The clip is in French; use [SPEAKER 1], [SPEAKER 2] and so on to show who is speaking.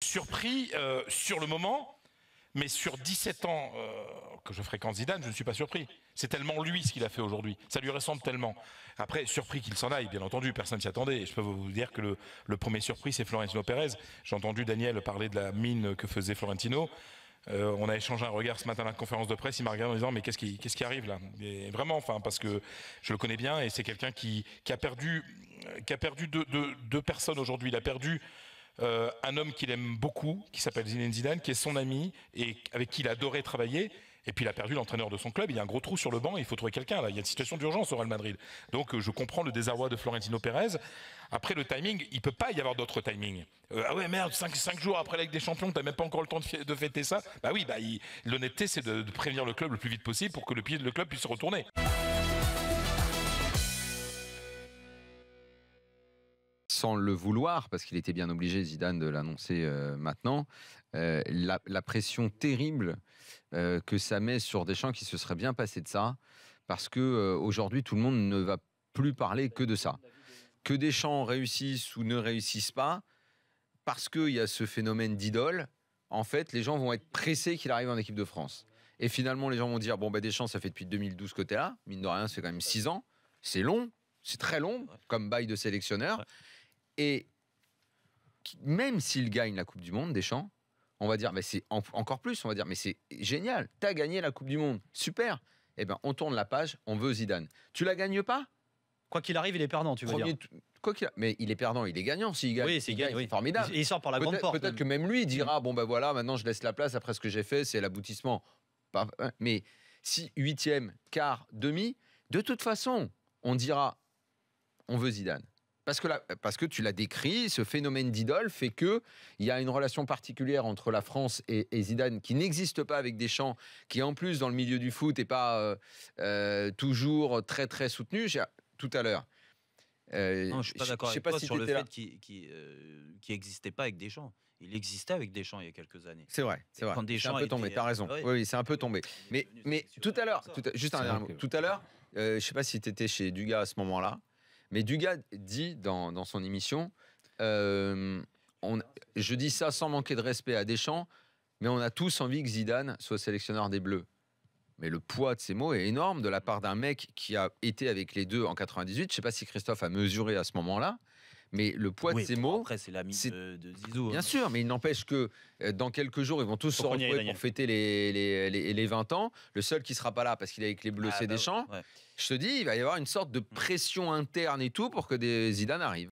[SPEAKER 1] surpris sur le moment. Mais sur 17 ans que je fréquente Zidane, je ne suis pas surpris. C'est tellement lui ce qu'il a fait aujourd'hui. Ça lui ressemble tellement. Après, surpris qu'il s'en aille, bien entendu, personne s'y attendait. Et je peux vous dire que le premier surpris, c'est Florentino Pérez. J'ai entendu Daniel parler de la mine que faisait Florentino. On a échangé un regard ce matin à la conférence de presse. Il m'a regardé en disant mais qu'est-ce qui arrive là? Et vraiment, enfin, parce que je le connais bien et c'est quelqu'un qui a perdu deux personnes aujourd'hui. Il a perdu un homme qu'il aime beaucoup, qui s'appelle Zinedine Zidane, qui est son ami et avec qui il adorait travailler. Et puis il a perdu l'entraîneur de son club. Il y a un gros trou sur le banc. Il faut trouver quelqu'un là. Il y a une situation d'urgence au Real Madrid. Donc je comprends le désarroi de Florentino Pérez. Après le timing, il peut pas y avoir d'autre timing. Ah ouais merde, 5 jours après la Ligue des Champions, t'as même pas encore le temps de fêter ça. Bah oui, l'honnêteté c'est de prévenir le club le plus vite possible pour que le club puisse se retourner.
[SPEAKER 2] Sans le vouloir, parce qu'il était bien obligé, Zidane, de l'annoncer maintenant, la pression terrible que ça met sur Deschamps, qui se serait bien passé de ça, parce que aujourd'hui tout le monde ne va plus parler que de ça. Que Deschamps réussisse ou ne réussisse pas, parce qu'il y a ce phénomène d'idole, en fait, les gens vont être pressés qu'il arrive en équipe de France. Et finalement, les gens vont dire, bon, Deschamps, ça fait depuis 2012 que t'es là, mine de rien, c'est quand même 6 ans, c'est long, c'est très long, comme bail de sélectionneur. Et même s'il gagne la Coupe du Monde, Deschamps, on va dire, mais c'est encore plus, on va dire, mais c'est génial, t'as gagné la Coupe du Monde, super. Eh bien, on tourne la page, on veut Zidane. Tu la gagnes pas?
[SPEAKER 3] Quoi qu'il arrive, il est perdant, tu veux dire.
[SPEAKER 2] Mais il est perdant, il est gagnant s'il gagne.
[SPEAKER 3] Oui, s'il gagne, oui.
[SPEAKER 2] Formidable.
[SPEAKER 3] Il sort par la grande porte.
[SPEAKER 2] Peut-être que même lui dira, bon ben voilà, maintenant je laisse la place, après ce que j'ai fait, c'est l'aboutissement. Mais si 8e, quart, demi, de toute façon, on dira, on veut Zidane. Parce que tu l'as décrit, ce phénomène d'idole fait qu'il y a une relation particulière entre la France et Zidane qui n'existe pas avec Deschamps, qui en plus dans le milieu du foot n'est pas toujours très très soutenu. Tout à l'heure.
[SPEAKER 4] Non, je suis pas d'accord avec toi sur le fait qu'il n'existait pas avec Deschamps. Il existait avec Deschamps il y a quelques années.
[SPEAKER 2] C'est vrai. C'est un peu tombé, t'as raison. Oui, c'est un peu tombé. Mais tout à l'heure, juste un dernier mot. Tout à l'heure, je ne sais pas si tu étais chez Dugas à ce moment-là, mais Dugas dit dans son émission, je dis ça sans manquer de respect à Deschamps, mais on a tous envie que Zidane soit sélectionneur des Bleus. Mais le poids de ces mots est énorme de la part d'un mec qui a été avec les deux en 98. Je ne sais pas si Christophe a mesuré à ce moment-là, mais le poids de ces mots...
[SPEAKER 4] Après, c'est l'ami de Zizou.
[SPEAKER 2] Bien sûr, mais il n'empêche que dans quelques jours, ils vont tous se retrouver pour fêter les 20 ans. Le seul qui ne sera pas là parce qu'il est avec les Bleus, c'est Deschamps. Ouais. Je te dis, il va y avoir une sorte de pression interne et tout pour que Zidane arrive.